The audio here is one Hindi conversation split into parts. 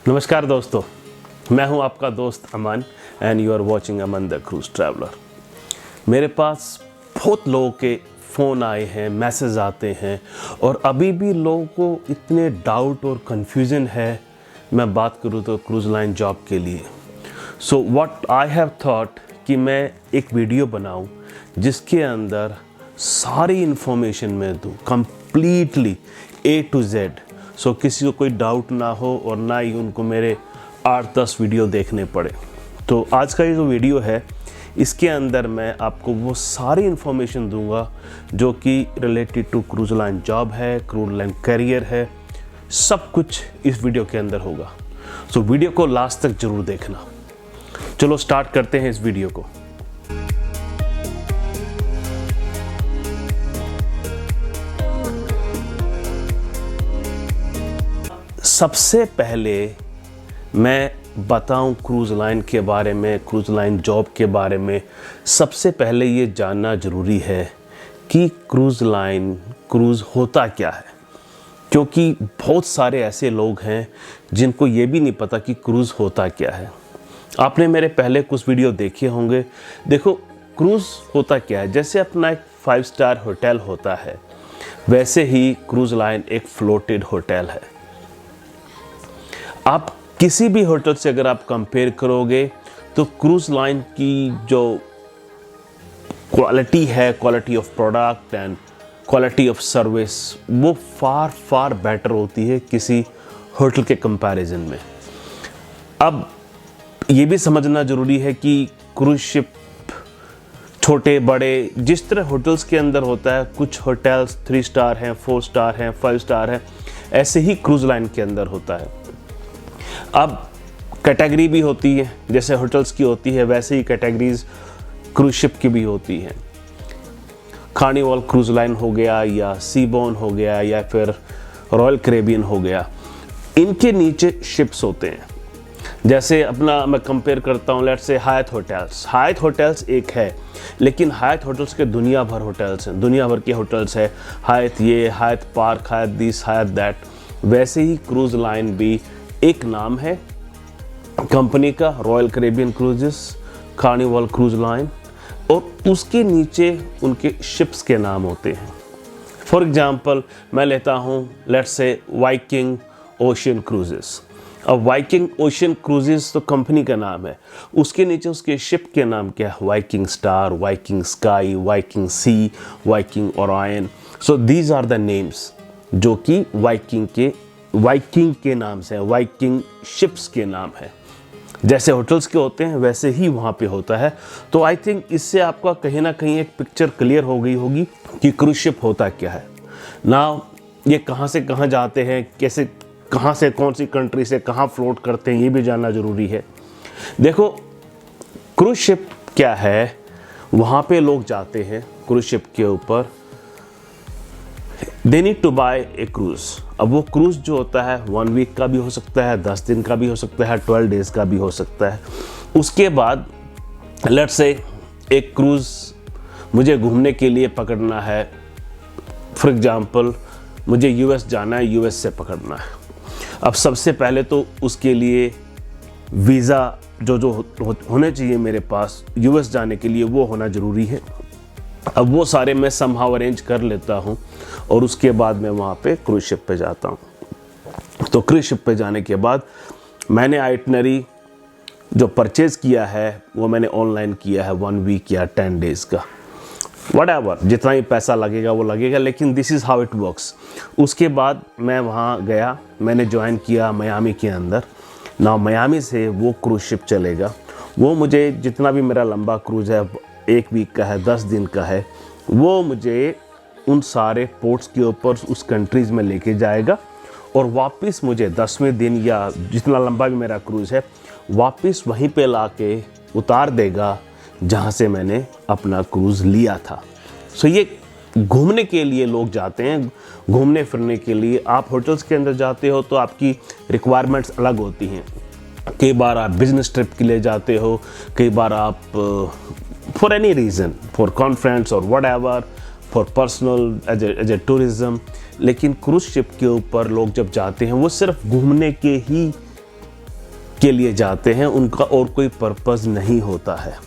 नमस्कार दोस्तों, मैं हूं आपका दोस्त Aman and you are watching Aman the cruise traveller. मेरे पास बहुत लोगों के फ़ोन आए हैं, मैसेज आते हैं और अभी भी लोगों को इतने डाउट और कन्फ्यूज़न है। मैं बात करूं तो क्रूज़ लाइन जॉब के लिए। So what I have thought कि मैं एक वीडियो बनाऊं जिसके अंदर सारी इन्फॉर्मेशन मैं दूं कंप्लीटली A to Z। सो किसी को कोई डाउट ना हो और ना ही उनको मेरे 8-10 वीडियो देखने पड़े। तो आज का ये जो वीडियो है इसके अंदर मैं आपको वो सारी इन्फॉर्मेशन दूंगा जो कि related to cruise line job है, क्रूज लाइन करियर है, सब कुछ इस वीडियो के अंदर होगा। सो वीडियो को लास्ट तक ज़रूर देखना। चलो स्टार्ट करते हैं इस वीडियो को। सबसे पहले मैं बताऊं क्रूज़ लाइन के बारे में, क्रूज़ लाइन जॉब के बारे में। सबसे पहले ये जानना ज़रूरी है कि क्रूज़ लाइन क्रूज़ होता क्या है, क्योंकि बहुत सारे ऐसे लोग हैं जिनको ये भी नहीं पता कि क्रूज़ होता क्या है। आपने मेरे पहले कुछ वीडियो देखे होंगे। देखो, क्रूज़ होता क्या है, जैसे अपना एक 5 स्टार होटल होता है वैसे ही क्रूज़ लाइन एक फ्लोटेड होटल है। आप किसी भी होटल से अगर आप कंपेयर करोगे तो क्रूज़ लाइन की जो क्वालिटी है, quality of product and quality of service, वो फार बेटर होती है किसी होटल के कंपैरिजन में। अब ये भी समझना ज़रूरी है कि क्रूज़ शिप छोटे बड़े जिस तरह होटल्स के अंदर होता है, कुछ होटल्स 3 स्टार हैं, 4 स्टार हैं, 5 स्टार हैं, ऐसे ही क्रूज़ लाइन के अंदर होता है। अब कैटेगरी भी होती है, जैसे होटल्स की होती है वैसे ही कैटेगरीज क्रूज शिप की भी होती हैं। कार्निवल क्रूज लाइन हो गया या सीबोर्न हो गया या फिर रॉयल कैरेबियन हो गया, इनके नीचे शिप्स होते हैं। जैसे अपना मैं कंपेयर करता हूँ, let's say Hyatt hotels. Hyatt hotels एक है, लेकिन हायत होटल्स के दुनिया भर होटल्स हैं, दुनिया भर के होटल्स है। हायत ये, Hyatt Park, Hyatt this, Hyatt that. वैसे ही क्रूज लाइन भी एक नाम है कंपनी का, royal Caribbean cruises, carnival cruise line, और उसके नीचे उनके शिप्स के नाम होते हैं। फॉर एग्जांपल मैं लेता हूँ, let's say Viking ocean cruises. अब वाइकिंग ओशियन क्रूजेस तो कंपनी का नाम है, उसके नीचे उसके शिप के नाम क्या है? Viking Star, Viking Sky, Viking Sea, Viking Orion. So these are the names जो कि वाइकिंग के नाम से, वाइकिंग शिप्स के नाम है। जैसे होटल्स के होते हैं वैसे ही वहाँ पे होता है। तो आई थिंक इससे आपका कहीं ना कहीं एक पिक्चर क्लियर हो गई होगी कि क्रूज शिप होता क्या है। ना ये कहाँ से कहाँ जाते हैं, कैसे, कहाँ से, कौन सी कंट्री से कहाँ फ्लोट करते हैं, ये भी जानना ज़रूरी है। देखो, क्रूज शिप क्या है, वहाँ पे लोग जाते हैं क्रूज शिप के ऊपर, they need to buy a cruise. अब वो क्रूज़ जो होता है 1 वीक का भी हो सकता है, 10 दिन का भी हो सकता है, 12 डेज़ का भी हो सकता है। उसके बाद लेट्स से एक क्रूज़ मुझे घूमने के लिए पकड़ना है। फॉर एग्जांपल मुझे यूएस जाना है, यूएस से पकड़ना है। अब सबसे पहले तो उसके लिए वीज़ा जो होने चाहिए मेरे पास यूएस जाने के लिए, वो होना ज़रूरी है। अब वो सारे मैं समहाउ अरेंज कर लेता हूँ और उसके बाद मैं वहाँ पे क्रूज शिप पे जाता हूँ। तो क्रूज शिप पे जाने के बाद मैंने आइटनरी जो परचेज़ किया है वो मैंने ऑनलाइन किया है, 1 वीक या 10 डेज़ का, व्हाटएवर, जितना ही पैसा लगेगा वो लगेगा, लेकिन this is how it works. उसके बाद मैं वहाँ गया, मैंने ज्वाइन किया मियामी के अंदर। ना मियामी से वो क्रूज शिप चलेगा, वो मुझे जितना भी मेरा लंबा क्रूज़ है, 1 वीक का है, 10 दिन का है, वो मुझे उन सारे पोर्ट्स के ऊपर उस कंट्रीज़ में लेके जाएगा और वापस मुझे 10वें दिन या जितना लंबा भी मेरा क्रूज़ है वापस वहीं पे लाके उतार देगा जहाँ से मैंने अपना क्रूज़ लिया था। सो ये घूमने के लिए लोग जाते हैं, घूमने फिरने के लिए। आप होटल्स के अंदर जाते हो तो आपकी रिक्वायरमेंट्स अलग होती हैं। कई बार आप बिजनेस ट्रिप के लिए जाते हो, कई बार आप for any reason, for conference और whatever, for personal as a tourism. लेकिन क्रूज़ शिप के ऊपर लोग जब जाते हैं वो सिर्फ घूमने के ही के लिए जाते हैं, उनका और कोई पर्पस नहीं होता है।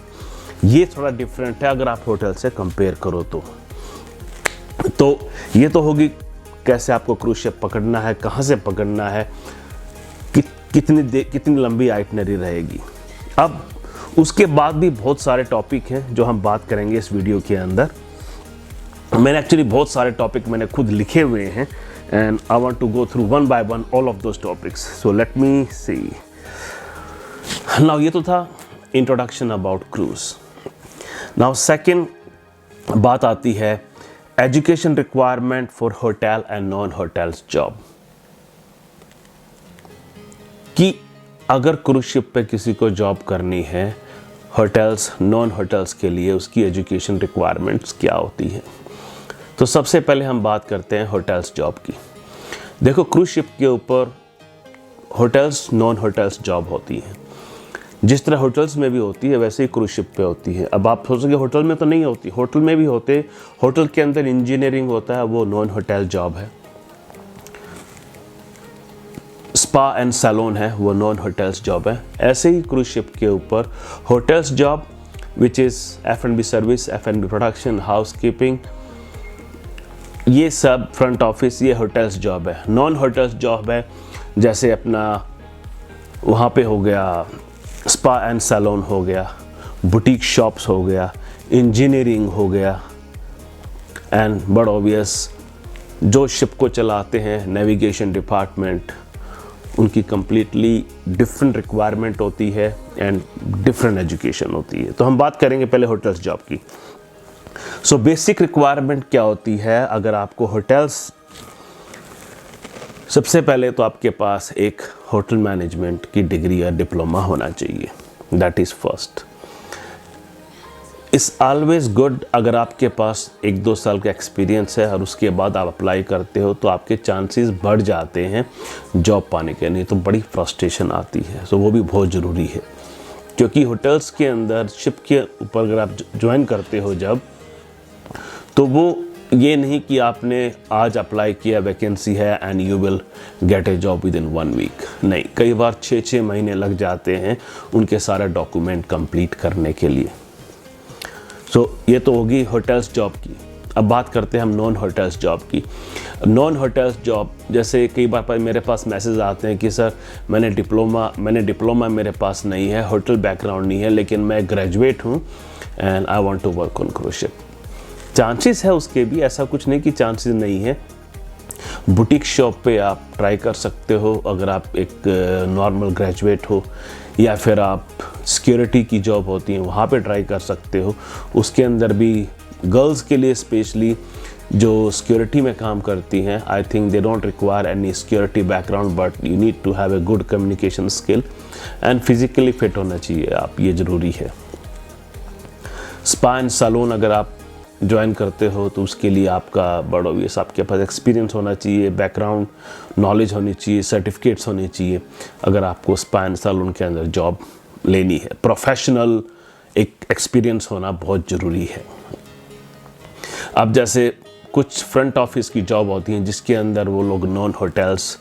ये थोड़ा डिफरेंट है अगर आप होटल से कंपेयर करो तो ये तो होगी कैसे आपको क्रूज शिप पकड़ना है, कहाँ से पकड़ना है, कितनी लंबी आइटनरी रहेगी। अब उसके बाद भी बहुत सारे टॉपिक हैं जो हम बात करेंगे इस वीडियो के अंदर। मैंने एक्चुअली बहुत सारे टॉपिक मैंने खुद लिखे हुए हैं and I want to go through one by one all of those topics. So let me see. Now ये तो था introduction about cruise. Now second बात आती है education requirement for hotel and non-hotels job. कि अगर क्रूज शिप पे किसी को जॉब करनी है होटल्स नॉन होटल्स के लिए, उसकी एजुकेशन रिक्वायरमेंट्स क्या होती है। तो सबसे पहले हम बात करते हैं होटल्स जॉब की। देखो क्रूज शिप के ऊपर होटल्स नॉन होटल्स जॉब होती है। जिस तरह होटल्स में भी होती है वैसे ही क्रूज शिप पे होती है। अब आप सोचोगे होटल में तो नहीं होती, होटल में भी होते, होटल के अंदर इंजीनियरिंग होता है, वो नॉन होटल जॉब है। स्पा एंड सैलून है, वो नॉन होटल्स जॉब है। ऐसे ही क्रूज शिप के ऊपर hotels job which is F&B service, F&B production, housekeeping, ये सब फ्रंट ऑफिस, ये होटल्स जॉब है। नॉन होटल्स जॉब है जैसे अपना वहाँ पे हो गया स्पा एंड सैलून हो गया, बुटीक शॉप्स हो गया, इंजीनियरिंग हो गया, एंड बट ऑब्वियस जो शिप को चलाते हैं नेविगेशन डिपार्टमेंट, उनकी कंप्लीटली डिफरेंट रिक्वायरमेंट होती है एंड डिफरेंट एजुकेशन होती है। तो हम बात करेंगे पहले होटल्स जॉब की। सो बेसिक रिक्वायरमेंट क्या होती है अगर आपको होटल्स, सबसे पहले तो आपके पास एक होटल मैनेजमेंट की डिग्री या डिप्लोमा होना चाहिए, that is first. It's always good अगर आपके पास 1-2 साल का एक्सपीरियंस है और उसके बाद आप अप्लाई करते हो तो आपके चांसेस बढ़ जाते हैं जॉब पाने के। नहीं तो बड़ी फ्रस्ट्रेशन आती है, सो वो भी बहुत ज़रूरी है। क्योंकि होटल्स के अंदर शिप के ऊपर अगर आप ज्वाइन करते हो जब, तो वो ये नहीं कि आपने आज अप्लाई किया वैकेंसी है and you will get a job within 1 week. नहीं, कई बार 6-6 महीने लग जाते हैं उनके सारे डॉक्यूमेंट कंप्लीट करने के लिए। सो ये तो होगी होटल्स जॉब की। अब बात करते हैं हम नॉन होटल्स जॉब की। नॉन होटल्स जॉब जैसे कई बार मेरे पास मैसेज आते हैं कि सर मैंने डिप्लोमा मेरे पास नहीं है, होटल बैकग्राउंड नहीं है, लेकिन मैं ग्रेजुएट हूँ and I want to work on cruise ship. Chances है उसके भी, ऐसा कुछ नहीं कि चांसेस नहीं है। बुटीक शॉप पे आप ट्राई कर सकते हो अगर आप एक नॉर्मल ग्रेजुएट हो, या फिर आप सिक्योरिटी की जॉब होती है वहाँ पे ट्राई कर सकते हो। उसके अंदर भी गर्ल्स के लिए स्पेशली जो सिक्योरिटी में काम करती हैं, I think they don't require any security background, but you need to have a good communication skill and physically fit होना चाहिए आप, ये ज़रूरी है। स्पा एंड सैलून अगर आप ज्वाइन करते हो तो उसके लिए आपका बड़ा ऑब्वियस आपके पास एक्सपीरियंस होना चाहिए, बैकग्राउंड नॉलेज होनी चाहिए, सर्टिफिकेट्स होने चाहिए अगर आपको स्पा एंड सैलून के अंदर जॉब लेनी है। प्रोफेशनल एक एक्सपीरियंस होना बहुत ज़रूरी है। अब जैसे कुछ फ्रंट ऑफिस की जॉब होती हैं जिसके अंदर वो लोग नॉन होटल्स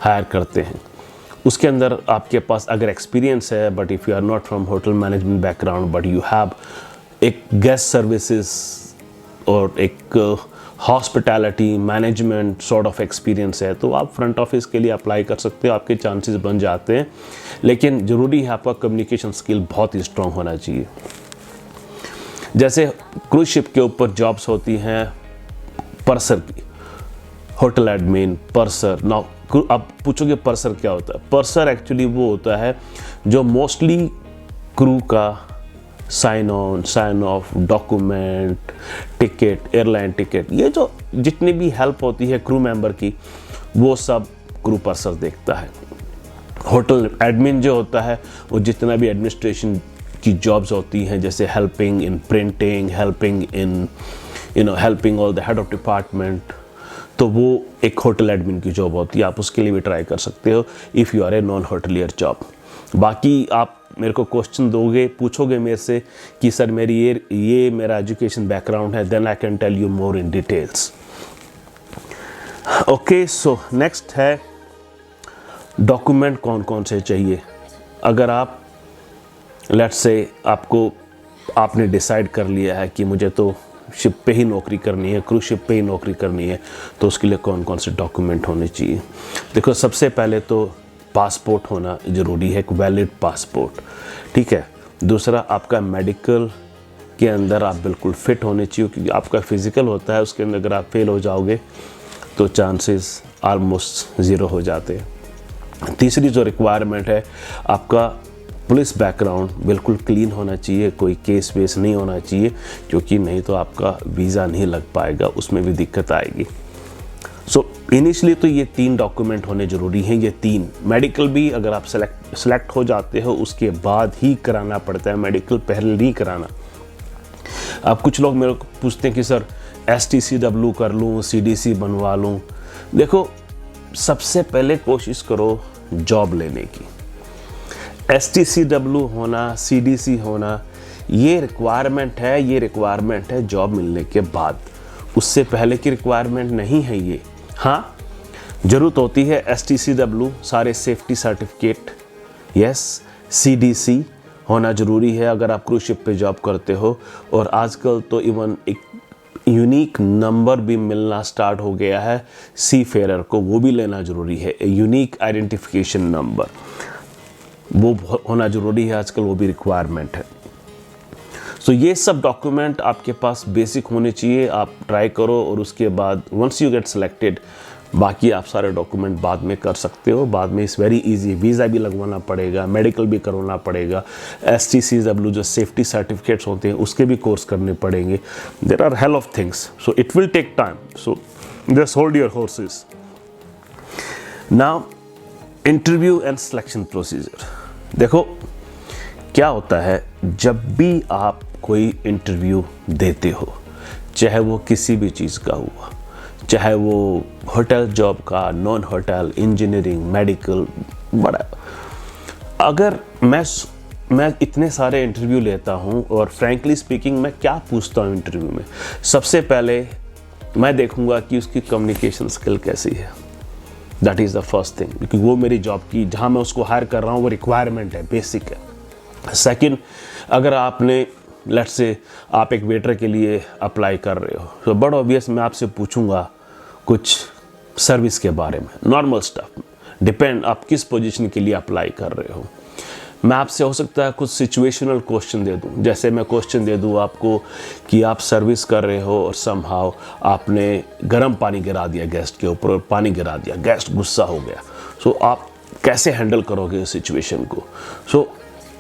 हायर करते हैं, उसके अंदर आपके पास अगर एक्सपीरियंस है, but if you are not from hotel management background but you have एक गेस्ट सर्विसेज और एक hospitality management sort of experience है, तो आप फ्रंट ऑफिस के लिए अप्लाई कर सकते हो, आपके चांसेस बन जाते हैं। लेकिन ज़रूरी है आपका कम्युनिकेशन स्किल बहुत ही स्ट्रॉन्ग होना चाहिए। जैसे क्रूज शिप के ऊपर जॉब्स होती हैं पर्सर की, होटल एडमिन, पर्सर। नाउ आप पूछोगे पर्सर क्या होता है? पर्सर एक्चुअली वो होता है जो मोस्टली क्रू का sign on, sign off, document, ticket, airline ticket, ये जो जितनी भी हेल्प होती है क्रू मेंबर की, वो सब क्रू पर्सर देखता है। होटल एडमिन जो होता है वो जितना भी एडमिनिस्ट्रेशन की जॉब्स होती हैं, जैसे helping in printing, helping in helping all the head of department, तो वो एक होटल एडमिन की जॉब होती है। आप उसके लिए भी ट्राई कर सकते हो if you are a non hotelier job. बाकी आप मेरे को क्वेश्चन दोगे, पूछोगे मेरे से कि सर मेरी ये मेरा एजुकेशन बैकग्राउंड है, then I can tell you more in details. Okay, so next है डॉक्यूमेंट कौन कौन से चाहिए। अगर आप लेट्स से आपने डिसाइड कर लिया है कि मुझे तो शिप पे ही नौकरी करनी है, क्रूज शिप पे ही नौकरी करनी है, तो उसके लिए कौन कौन से डॉक्यूमेंट होने चाहिए? देखो, सबसे पहले तो पासपोर्ट होना ज़रूरी है, एक वैलिड पासपोर्ट, ठीक है। दूसरा, आपका मेडिकल के अंदर आप बिल्कुल फिट होने चाहिए, क्योंकि आपका फिज़िकल होता है, उसके अंदर अगर आप फेल हो जाओगे तो चांसेस ऑलमोस्ट ज़ीरो हो जाते हैं। तीसरी जो रिक्वायरमेंट है, आपका पुलिस बैकग्राउंड बिल्कुल क्लीन होना चाहिए, कोई केस वेस नहीं होना चाहिए, क्योंकि नहीं तो आपका वीज़ा नहीं लग पाएगा, उसमें भी दिक्कत आएगी। सो इनिशियली तो ये 3 डॉक्यूमेंट होने ज़रूरी हैं। ये 3, मेडिकल भी अगर आप सेलेक्ट हो जाते हो उसके बाद ही कराना पड़ता है, मेडिकल पहले नहीं कराना। अब कुछ लोग मेरे को पूछते हैं कि सर STCW कर लूँ, CDC बनवा लूँ। देखो, सबसे पहले कोशिश करो जॉब लेने की। STCW होना, CDC होना, ये रिक्वायरमेंट है जॉब मिलने के बाद, उससे पहले की रिक्वायरमेंट नहीं है ये। हाँ, ज़रूरत होती है STCW, सारे सेफ्टी सर्टिफिकेट, यस, CDC होना ज़रूरी है अगर आप क्रूज शिप पे जॉब करते हो। और आजकल तो इवन एक यूनिक नंबर भी मिलना स्टार्ट हो गया है सी फेरर को, वो भी लेना ज़रूरी है। यूनिक आइडेंटिफिकेशन नंबर वो होना ज़रूरी है आजकल, वो भी रिक्वायरमेंट है। सो ये सब डॉक्यूमेंट आपके पास बेसिक होने चाहिए। आप ट्राई करो और उसके बाद वंस यू गेट सिलेक्टेड, बाकी आप सारे डॉक्यूमेंट बाद में कर सकते हो। बाद में इस वेरी इजी, वीज़ा भी लगवाना पड़ेगा, मेडिकल भी करवाना पड़ेगा, STCW जो सेफ्टी सर्टिफिकेट्स होते हैं उसके भी कोर्स करने पड़ेंगे। There are hell of things, so it will take time, so just hold your horses. Now interview and selection procedure. देखो क्या होता है, जब भी आप कोई इंटरव्यू देते हो, चाहे वो किसी भी चीज़ का हुआ, चाहे वो होटल जॉब का, नॉन होटल, इंजीनियरिंग, मेडिकल, बड़ा, अगर मैं इतने सारे इंटरव्यू लेता हूँ और फ्रैंकली स्पीकिंग मैं क्या पूछता हूँ इंटरव्यू में, सबसे पहले मैं देखूँगा कि उसकी कम्युनिकेशन स्किल कैसी है। That is the first thing, क्योंकि वो मेरी जॉब की, जहाँ मैं उसको हायर कर रहा हूँ, वो रिक्वायरमेंट है, बेसिक है। सेकंड, अगर आपने लेट्स से आप एक वेटर के लिए अप्लाई कर रहे हो, तो बड़ा ऑब्वियस मैं आपसे पूछूंगा कुछ सर्विस के बारे में, नॉर्मल स्टफ, डिपेंड आप किस पोजीशन के लिए अप्लाई कर रहे हो। मैं आपसे हो सकता है कुछ सिचुएशनल क्वेश्चन दे दूं, जैसे मैं क्वेश्चन दे दूं आपको कि आप सर्विस कर रहे हो और समहाउ आपने गर्म पानी गिरा दिया गेस्ट के ऊपर, और पानी गिरा दिया, गेस्ट गुस्सा हो गया, सो आप कैसे हैंडल करोगे इस सिचुएशन को। सो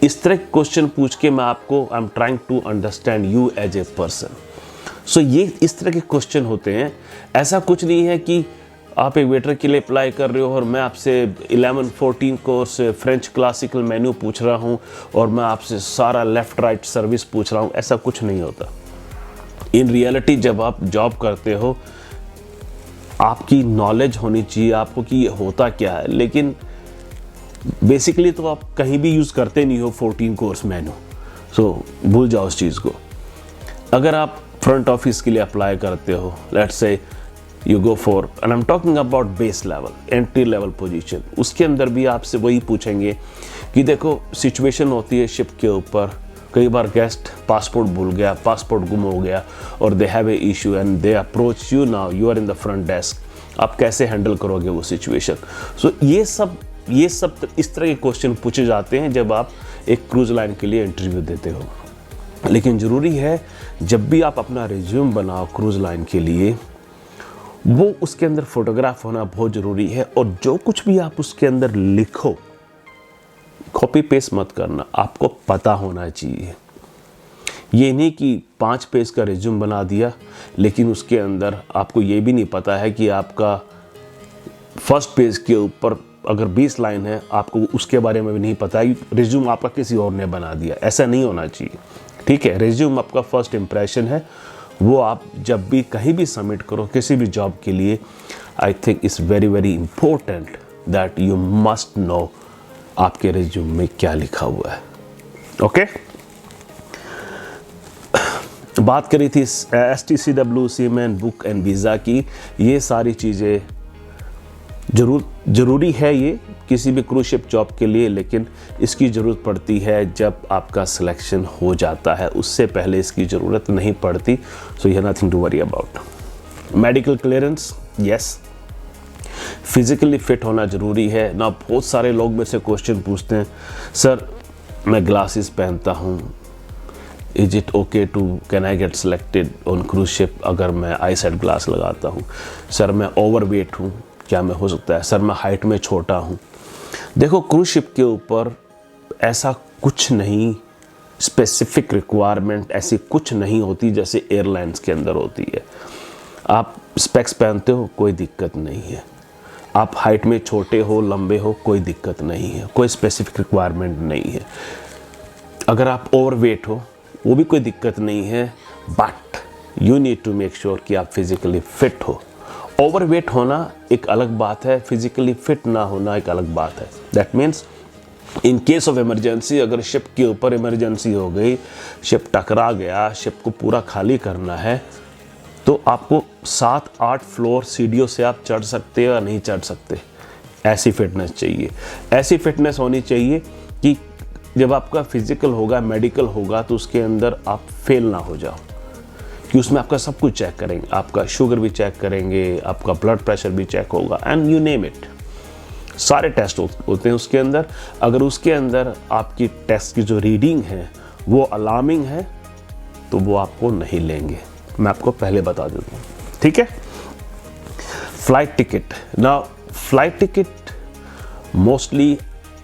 इस तरह क्वेश्चन पूछ के मैं आपको, I am trying to understand you as a person. So ये इस तरह के क्वेश्चन होते हैं। ऐसा कुछ नहीं है कि आप एक वेटर के लिए अप्लाई कर रहे हो और मैं आपसे 11-14 कोर्स फ्रेंच क्लासिकल मेन्यू पूछ रहा हूँ और मैं आपसे सारा लेफ़्ट राइट सर्विस पूछ रहा हूँ, ऐसा कुछ नहीं होता। इन रियलिटी जब आप जॉब करते हो, आपकी नॉलेज होनी चाहिए आपको कि ये होता क्या है, लेकिन बेसिकली तो आप कहीं भी यूज़ करते नहीं हो 14 कोर्स मेन्यू, सो भूल जाओ उस चीज़ को। अगर आप फ्रंट ऑफिस के लिए अप्लाई करते हो, let's say you go for, and I am talking about base level, entry level position, उसके अंदर भी आपसे वही पूछेंगे कि देखो सिचुएशन होती है शिप के ऊपर, कई बार गेस्ट पासपोर्ट भूल गया, पासपोर्ट गुम हो गया, और they have a issue and they approach you, now you are in the front desk, आप कैसे हैंडल करोगे वो सिचुएशन। सो ये सब इस तरह के क्वेश्चन पूछे जाते हैं जब आप एक क्रूज लाइन के लिए इंटरव्यू देते हो। लेकिन ज़रूरी है जब भी आप अपना रिज्यूम बनाओ क्रूज लाइन के लिए, वो उसके अंदर फोटोग्राफ होना बहुत ज़रूरी है, और जो कुछ भी आप उसके अंदर लिखो, कॉपी पेस्ट मत करना, आपको पता होना चाहिए। ये नहीं कि 5 पेज का रिज्यूम बना दिया, लेकिन उसके अंदर आपको ये भी नहीं पता है कि आपका फर्स्ट पेज के ऊपर अगर 20 लाइन है, आपको उसके बारे में भी नहीं पता है, रिज्यूम आपका किसी और ने बना दिया। ऐसा नहीं होना चाहिए, ठीक है। रिज्यूम आपका फर्स्ट इंप्रेशन है, वो आप जब भी कहीं भी सबमिट करो किसी भी जॉब के लिए, I think it's very very important that you must know आपके रिज्यूम में क्या लिखा हुआ है। ओके, बात करी थी STCW, seaman, book and visa की। ये सारी चीज़ें ज़रूरी है ये किसी भी क्रूज शिप जॉब के लिए, लेकिन इसकी ज़रूरत पड़ती है जब आपका सिलेक्शन हो जाता है, उससे पहले इसकी ज़रूरत नहीं पड़ती। So you have nothing to worry about. Medical clearance, yes. Physically fit होना ज़रूरी है ना। बहुत सारे लोग मेरे से क्वेश्चन पूछते हैं, सर मैं ग्लासेस पहनता हूँ, is it okay to can I get selected on cruise ship अगर मैं आई सेट ग्लास लगाता हूँ? सर मैं ओवरवेट हूँ, क्या मैं हो सकता है? सर मैं हाइट में छोटा हूँ। देखो, क्रूज शिप के ऊपर ऐसा कुछ नहीं, स्पेसिफिक रिक्वायरमेंट ऐसी कुछ नहीं होती जैसे एयरलाइंस के अंदर होती है। आप स्पेक्स पहनते हो, कोई दिक्कत नहीं है। आप हाइट में छोटे हो, लंबे हो, कोई दिक्कत नहीं है, कोई स्पेसिफिक रिक्वायरमेंट नहीं है। अगर आप ओवरवेट हो, वो भी कोई दिक्कत नहीं है, but you need to make sure कि आप फिजिकली फिट हो। ओवरवेट होना एक अलग बात है, फिजिकली फिट ना होना एक अलग बात है। That means in case of emergency, अगर शिप के ऊपर इमरजेंसी हो गई, शिप टकरा गया, शिप को पूरा खाली करना है, तो आपको 7-8 फ्लोर सीढ़ियों से आप चढ़ सकते हो या नहीं चढ़ सकते। ऐसी फिटनेस चाहिए। ऐसी फिटनेस होनी चाहिए कि जब आपका फिजिकल होगा, मेडिकल होगा, तो उसके अंदर आप फेल ना हो जाओ, कि उसमें आपका सब कुछ चेक करेंगे। आपका शुगर भी चेक करेंगे, आपका ब्लड प्रेशर भी चेक होगा, एंड यू नेम इट। सारे टेस्ट होते हैं उसके अंदर। अगर उसके अंदर आपकी टेस्ट की जो रीडिंग है वो अलार्मिंग है, तो वो आपको नहीं लेंगे। मैं आपको पहले बता देता हूँ, ठीक है। फ्लाइट टिकट ना, फ्लाइट टिकट मोस्टली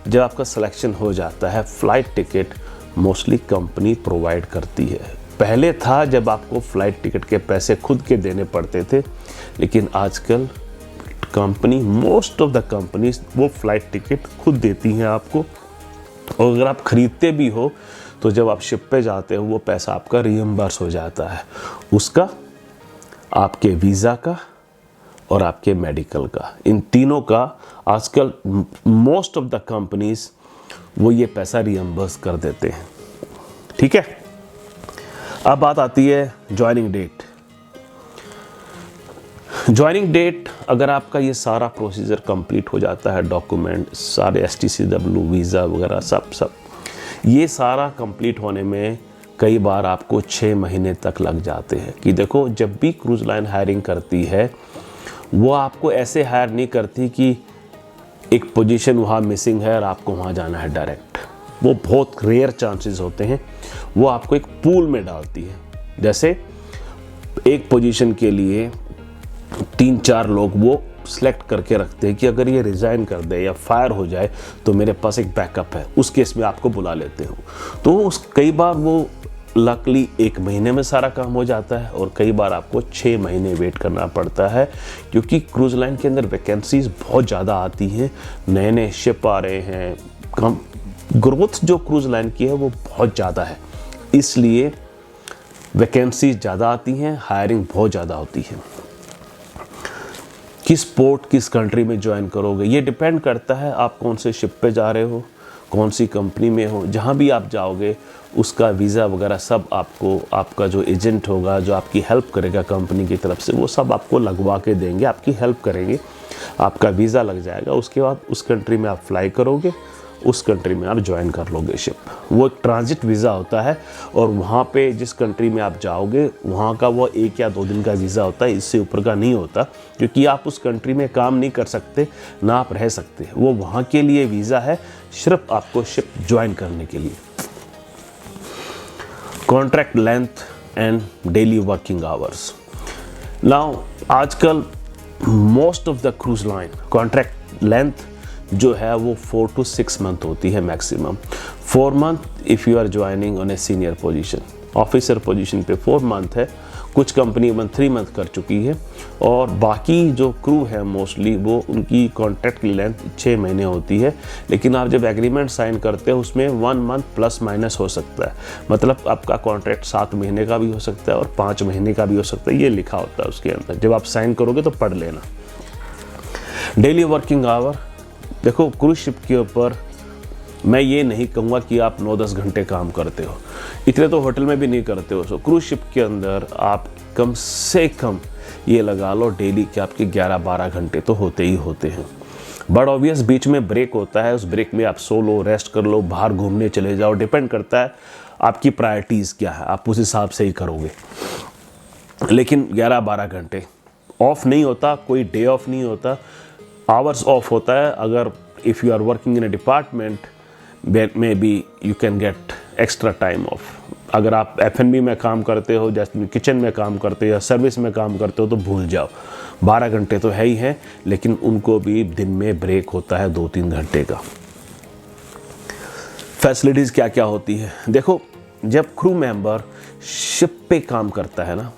जब आपका सिलेक्शन हो जाता है, flight ticket mostly company provide करती है। पहले था जब आपको फ्लाइट टिकट के पैसे खुद के देने पड़ते थे, लेकिन आजकल company, most of the companies वो फ्लाइट टिकट खुद देती हैं आपको। और अगर आप खरीदते भी हो तो जब आप शिप पे जाते हो वो पैसा आपका रियम्बर्स हो जाता है, उसका, आपके वीज़ा का और आपके मेडिकल का। इन तीनों का आजकल मोस्ट ऑफ द कंपनीज वो ये पैसा रियम्बर्स कर देते हैं, ठीक है। अब बात आती है ज्वाइनिंग डेट। ज्वाइनिंग डेट, अगर आपका ये सारा प्रोसीजर कंप्लीट हो जाता है, डॉक्यूमेंट सारे, STCW, वीज़ा वगैरह सब ये सारा कंप्लीट होने में कई बार आपको 6 महीने तक लग जाते हैं। कि देखो, जब भी क्रूज लाइन हायरिंग करती है, वो आपको ऐसे हायर नहीं करती कि एक पोजीशन वहाँ मिसिंग है और आपको वहाँ जाना है डायरेक्ट। वो बहुत रेयर चांसेस होते हैं। वो आपको एक पूल में डालती है। जैसे एक पोजीशन के लिए 3-4 लोग वो सिलेक्ट करके रखते हैं कि अगर ये रिज़ाइन कर दे या फायर हो जाए तो मेरे पास एक बैकअप है, उस केस में आपको बुला लेते हो। तो कई बार वो लकली 1 महीने में सारा काम हो जाता है, और कई बार आपको 6 महीने वेट करना पड़ता है, क्योंकि क्रूज लाइन के अंदर वैकेंसीज बहुत ज़्यादा आती हैं, नए नए शिप आ रहे हैं, कम ग्रोथ जो क्रूज लाइन की है वो बहुत ज़्यादा है, इसलिए वैकेंसीज ज़्यादा आती हैं, हायरिंग बहुत ज़्यादा होती है। किस पोर्ट, किस कंट्री में ज्वाइन करोगे, ये डिपेंड करता है आप कौन से शिप पे जा रहे हो, कौन सी कंपनी में हो। जहाँ भी आप जाओगे उसका वीज़ा वगैरह सब आपको, आपका जो एजेंट होगा, जो आपकी हेल्प करेगा कंपनी की तरफ से, वो सब आपको लगवा के देंगे, आपकी हेल्प करेंगे। आपका वीज़ा लग जाएगा, उसके बाद उस कंट्री में आप फ्लाई करोगे, उस कंट्री में आप ज्वाइन कर लोगे शिप। वो एक ट्रांजिट वीज़ा होता है, और वहाँ पे जिस कंट्री में आप जाओगे वहाँ का वो 1 या 2 दिन का वीज़ा होता है, इससे ऊपर का नहीं होता, क्योंकि आप उस कंट्री में काम नहीं कर सकते, ना आप रह सकते। वो वहाँ के लिए वीज़ा है, सिर्फ आपको शिप ज्वाइन करने के लिए। Contract length and daily working hours. Now आजकल most of the cruise line contract length जो है वो 4 to 6 मंथ होती है maximum. 4 month if you are joining on a senior position. Officer position पे 4 मंथ है, कुछ कंपनी 3 मंथ कर चुकी है, और बाकी जो क्रू है मोस्टली वो उनकी कॉन्ट्रैक्ट की लेंथ 6 महीने होती है। लेकिन आप जब एग्रीमेंट साइन करते हो उसमें 1 मंथ प्लस माइनस हो सकता है, मतलब आपका कॉन्ट्रैक्ट 7 महीने का भी हो सकता है और 5 महीने का भी हो सकता है, ये लिखा होता है उसके अंदर। जब आप साइन करोगे तो पढ़ लेना। डेली वर्किंग आवर, देखो क्रूज शिप के ऊपर मैं ये नहीं कहूँगा कि आप 9-10 घंटे काम करते हो, इतने तो होटल में भी नहीं करते हो। सो क्रूज शिप के अंदर आप कम से कम ये लगा लो डेली के आपके 11-12 घंटे तो होते ही होते हैं। बट ऑब्वियस बीच में ब्रेक होता है, उस ब्रेक में आप सो लो, रेस्ट कर लो, बाहर घूमने चले जाओ, डिपेंड करता है आपकी प्रायोरिटीज़ क्या है, आप उस हिसाब से ही करोगे। लेकिन 11-12 घंटे ऑफ नहीं होता, कोई डे ऑफ नहीं होता, आवर्स ऑफ होता है। अगर if you are working in a department maybe you can get extra time off. अगर आप F&B में काम करते हो, जैसे किचन में काम करते हो या सर्विस में काम करते हो, तो भूल जाओ, 12 घंटे तो है ही है, लेकिन उनको भी दिन में ब्रेक होता है 2-3 घंटे का। फैसिलिटीज़ क्या क्या होती है, देखो जब क्रू मेंबर शिप पे काम करता है ना,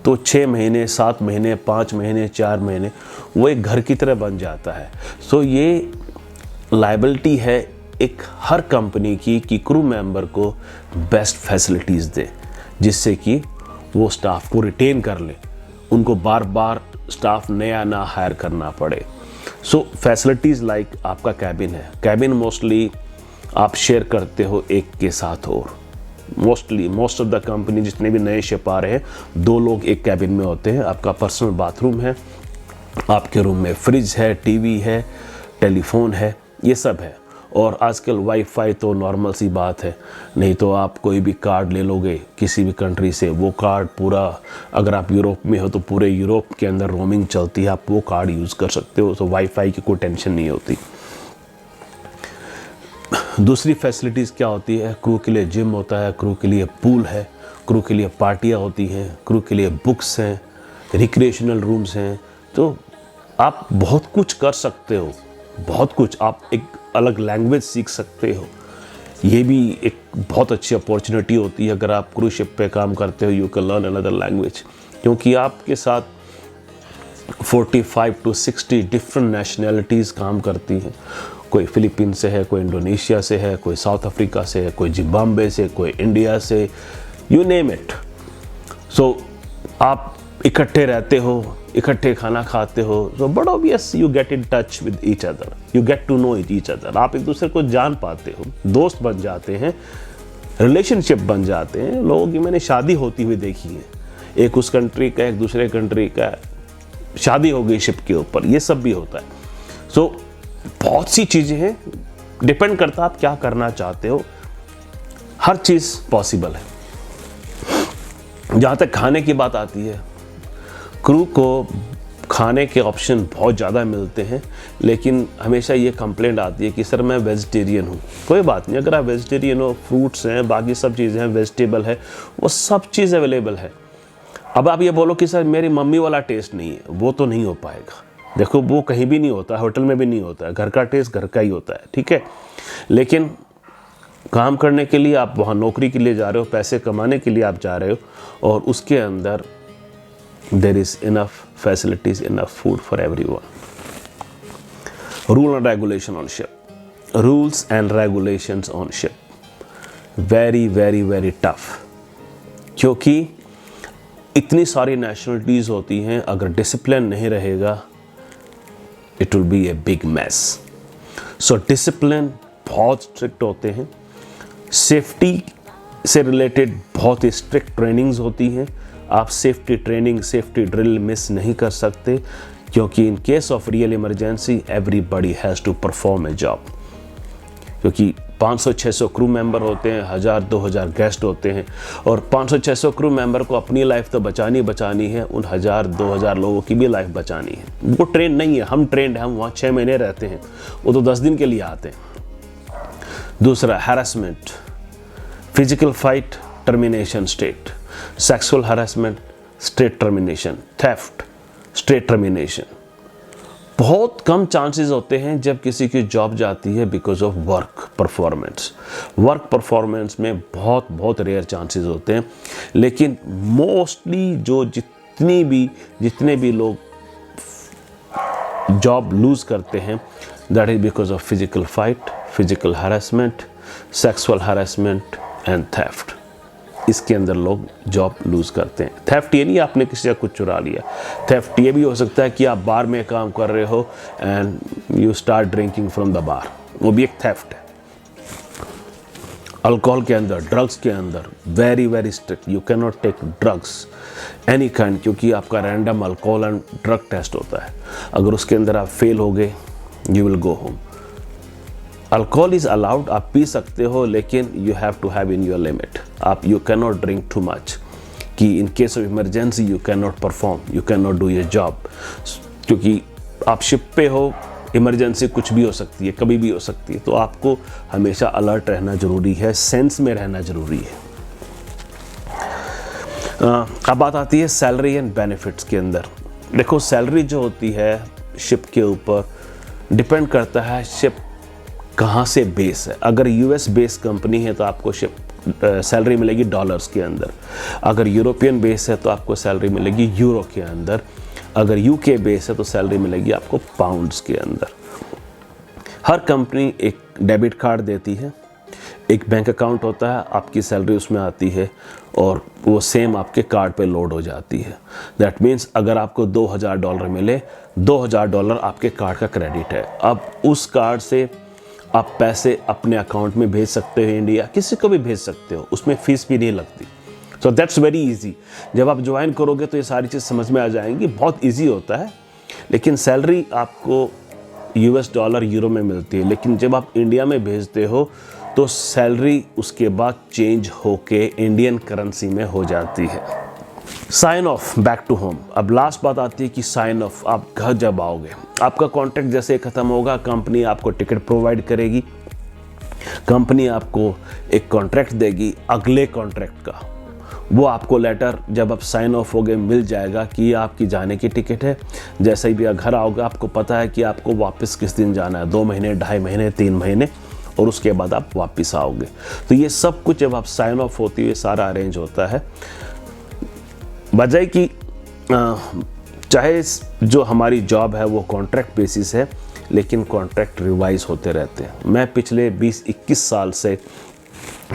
तो 6 महीने, 7 महीने, 5 महीने, 4 महीने वो एक घर की तरह बन जाता है। सो ये लायबिलिटी है एक हर कंपनी की कि क्रू मेंबर को बेस्ट फैसिलिटीज़ दे, जिससे कि वो स्टाफ को रिटेन कर ले, उनको बार बार स्टाफ नया ना हायर करना पड़े। सो फैसिलिटीज़ लाइक आपका कैबिन है, कैबिन मोस्टली आप शेयर करते हो एक के साथ, और मोस्ट ऑफ द कंपनी जितने भी नए शिप आ रहे हैं 2 लोग एक कैबिन में होते हैं। आपका पर्सनल बाथरूम है, आपके रूम में फ्रिज है, टीवी है, टेलीफोन है, ये सब है। और आजकल वाईफाई तो नॉर्मल सी बात है, नहीं तो आप कोई भी कार्ड ले लोगे किसी भी कंट्री से, वो कार्ड पूरा, अगर आप यूरोप में हो तो पूरे यूरोप के अंदर रोमिंग चलती है, आप वो कार्ड यूज़ कर सकते हो, तो वाईफाई की कोई टेंशन नहीं होती। दूसरी फैसिलिटीज़ क्या होती है, क्रू के लिए जिम होता है, क्रू के लिए पूल है, क्रू के लिए पार्टियाँ होती हैं, क्रू के लिए बुक्स हैं, रिक्रिएशनल रूम्स हैं। तो आप बहुत कुछ कर सकते हो, बहुत कुछ। आप एक अलग लैंग्वेज सीख सकते हो, ये भी एक बहुत अच्छी अपॉर्चुनिटी होती है। अगर आप क्रूज शिप पे काम करते हो, you can learn another language, क्योंकि आपके साथ 45 to 60 डिफरेंट नेशनैलिटीज़ काम करती हैं। कोई फिलीपीन से है, कोई इंडोनेशिया से है, कोई साउथ अफ्रीका से है, कोई जिम्बाब्वे से, कोई इंडिया से, यू नेम इट। सो आप इकट्ठे रहते हो, इकट्ठे खाना खाते हो, तो but obvious you get in touch with each other, you get to know each other. आप एक दूसरे को जान पाते हो, दोस्त बन जाते हैं, रिलेशनशिप बन जाते हैं। लोगों की मैंने शादी होती हुई देखी है, एक उस कंट्री का, एक दूसरे कंट्री का, शादी हो गई शिप के ऊपर, ये सब भी होता है। सो बहुत सी चीज़ें हैं, डिपेंड करता है आप क्या करना चाहते हो, हर चीज़ पॉसिबल है। जहाँ तक खाने की बात आती है, क्रू को खाने के ऑप्शन बहुत ज़्यादा मिलते हैं, लेकिन हमेशा ये कंप्लेंट आती है कि सर मैं वेजिटेरियन हूँ। कोई बात नहीं, अगर आप वेजिटेरियन हो, फ्रूट्स हैं, बाकी सब चीज़ें हैं, वेजिटेबल है, वो सब चीज़ अवेलेबल है। अब आप ये बोलो कि सर मेरी मम्मी वाला टेस्ट नहीं है, वो तो नहीं हो पाएगा। देखो वो कहीं भी नहीं होता, होटल में भी नहीं होता है, घर का टेस्ट घर का ही होता है, ठीक है। लेकिन काम करने के लिए आप वहाँ नौकरी के लिए जा रहे हो, पैसे कमाने के लिए आप जा रहे हो, और उसके अंदर there is enough facilities, enough food for everyone. Rule and regulation on ship. Rules and regulations on ship. Very, very, very tough. क्योंकि इतनी सारी नेशनलिटीज़ होती हैं, अगर डिसिप्लिन नहीं रहेगा it will be a big mess. So discipline बहुत स्ट्रिक्ट होते हैं, सेफ्टी से रिलेटेड बहुत ही स्ट्रिक्ट ट्रेनिंग्स होती हैं। आप safety training, safety drill miss नहीं कर सकते, क्योंकि in case of real emergency everybody has to perform a job. क्योंकि 500-600 क्रू मेंबर होते हैं, 1000-2000 गेस्ट होते हैं, और 500-600 क्रू मेंबर को अपनी लाइफ तो बचानी है, उन 1000-2000 लोगों की भी लाइफ बचानी है। वो ट्रेन नहीं है, हम ट्रेंड हैं, हम वहाँ 6 महीने रहते हैं, वो तो 10 दिन के लिए आते हैं। दूसरा, harassment, physical fight, termination state, sexual harassment, straight termination, theft, straight termination. बहुत कम चांसेस होते हैं जब किसी की जॉब जाती है because of work performance. Work performance में बहुत रेयर चांसेस होते हैं, लेकिन मोस्टली जो जितने भी लोग जॉब लूज करते हैं, that is because of physical fight, physical harassment, sexual harassment and theft. इसके अंदर लोग जॉब लूज़ करते हैं। थेफ्ट ये नहीं आपने किसी का कुछ चुरा लिया, थेफ्ट ये भी हो सकता है कि आप बार में काम कर रहे हो and you start drinking from the bar, वो भी एक थेफ्ट है। अल्कोहल के अंदर, ड्रग्स के अंदर very strict, you can not take drugs any kind, क्योंकि आपका random alcohol and drug test होता है। अगर उसके अंदर आप फेल हो गए you will go home. Alcohol is allowed, आप पी सकते हो, लेकिन you have to have in your limit. आप you can not drink too much कि in case of emergency you can not perform, you can not do your job. क्योंकि आप शिप पे हो, इमरजेंसी कुछ भी हो सकती है, कभी भी हो सकती है. तो आपको हमेशा अलर्ट रहना ज़रूरी है, सेंस में रहना ज़रूरी है. अब बात आती है सैलरी एंड बेनिफिट्स के अंदर. देखो, सैलरी जो होती है शिप के ऊपर डिपेंड करता है शिप कहाँ से बेस है. अगर यूएस बेस कंपनी है तो आपको शिप सैलरी मिलेगी डॉलर्स के अंदर. अगर यूरोपियन बेस है तो आपको सैलरी मिलेगी यूरो के अंदर. अगर यूके बेस है तो सैलरी मिलेगी आपको पाउंड्स के अंदर. हर कंपनी एक डेबिट कार्ड देती है, एक बैंक अकाउंट होता है, आपकी सैलरी उसमें आती है और वो सेम आपके कार्ड पे लोड हो जाती है. दैट मीन्स अगर आपको $2000 मिले, $2000 आपके कार्ड का क्रेडिट है. अब उस कार्ड से आप पैसे अपने अकाउंट में भेज सकते हो इंडिया, किसी को भी भेज सकते हो, उसमें फ़ीस भी नहीं लगती. So that's very easy. जब आप ज्वाइन करोगे तो ये सारी चीज़ समझ में आ जाएंगी, बहुत इजी होता है. लेकिन सैलरी आपको US डॉलर यूरो में मिलती है, लेकिन जब आप इंडिया में भेजते हो तो सैलरी उसके बाद चेंज होके इंडियन करेंसी में हो जाती है. Sign off back to home. अब लास्ट बात आती है कि साइन ऑफ, आप घर जब आओगे, आपका कॉन्ट्रैक्ट जैसे ख़त्म होगा, कंपनी आपको टिकट प्रोवाइड करेगी, कंपनी आपको एक कॉन्ट्रैक्ट देगी अगले कॉन्ट्रैक्ट का. वो आपको लेटर जब आप साइन ऑफ हो गए मिल जाएगा कि ये आपकी जाने की टिकट है. जैसे ही भी घर आओगे आपको पता है कि आपको वापस किस दिन जाना है, 2 महीने, 2.5 महीने, 3 महीने, और उसके बाद आप वापस आओगे. तो ये सब कुछ जब आप साइन ऑफ होती है सारा अरेंज होता है. बजाय कि चाहे जो हमारी जॉब है वो कॉन्ट्रैक्ट बेसिस है, लेकिन कॉन्ट्रैक्ट रिवाइज होते रहते हैं. मैं पिछले 20-21 साल से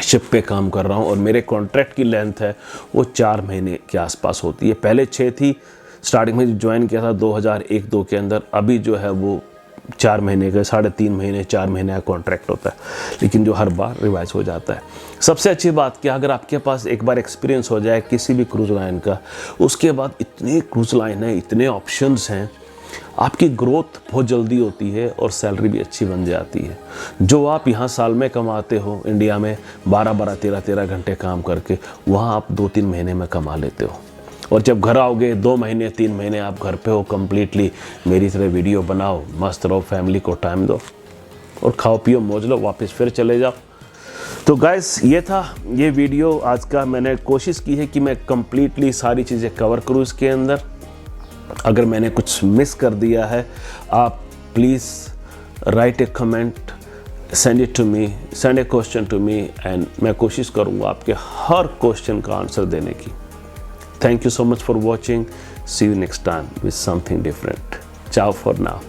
शिप पे काम कर रहा हूँ और मेरे कॉन्ट्रैक्ट की लेंथ है वो 4 महीने के आसपास होती है. पहले 6 थी, स्टार्टिंग में ज्वाइन किया था 2001-2 के अंदर. अभी जो है वो 4 महीने का, 3.5 महीने, 4 महीने का कॉन्ट्रैक्ट होता है, लेकिन जो हर बार रिवाइज हो जाता है. सबसे अच्छी बात क्या, अगर आपके पास एक बार एक्सपीरियंस हो जाए किसी भी क्रूज़ लाइन का, उसके बाद इतने क्रूज़ लाइन है, इतने ऑप्शंस हैं, आपकी ग्रोथ बहुत जल्दी होती है और सैलरी भी अच्छी बन जाती है. जो आप यहाँ साल में कमाते हो इंडिया में 12-12, 13-13 घंटे काम करके, वहाँ आप 2-3 महीने में कमा लेते हो. और जब घर आओगे 2 महीने, 3 महीने आप घर पे हो कंप्लीटली, मेरी तरह वीडियो बनाओ, मस्त रहो, फैमिली को टाइम दो और खाओ पियो, मौज लो, वापस फिर चले जाओ. तो गाइस, ये था ये वीडियो आज का. मैंने कोशिश की है कि मैं कंप्लीटली सारी चीज़ें कवर करूँ इसके अंदर. अगर मैंने कुछ मिस कर दिया है, आप please write a comment, send it to me, send a question to me, and मैं कोशिश करूँगा आपके हर क्वेश्चन का आंसर देने की. Thank you so much for watching. See you next time with something different. Ciao for now.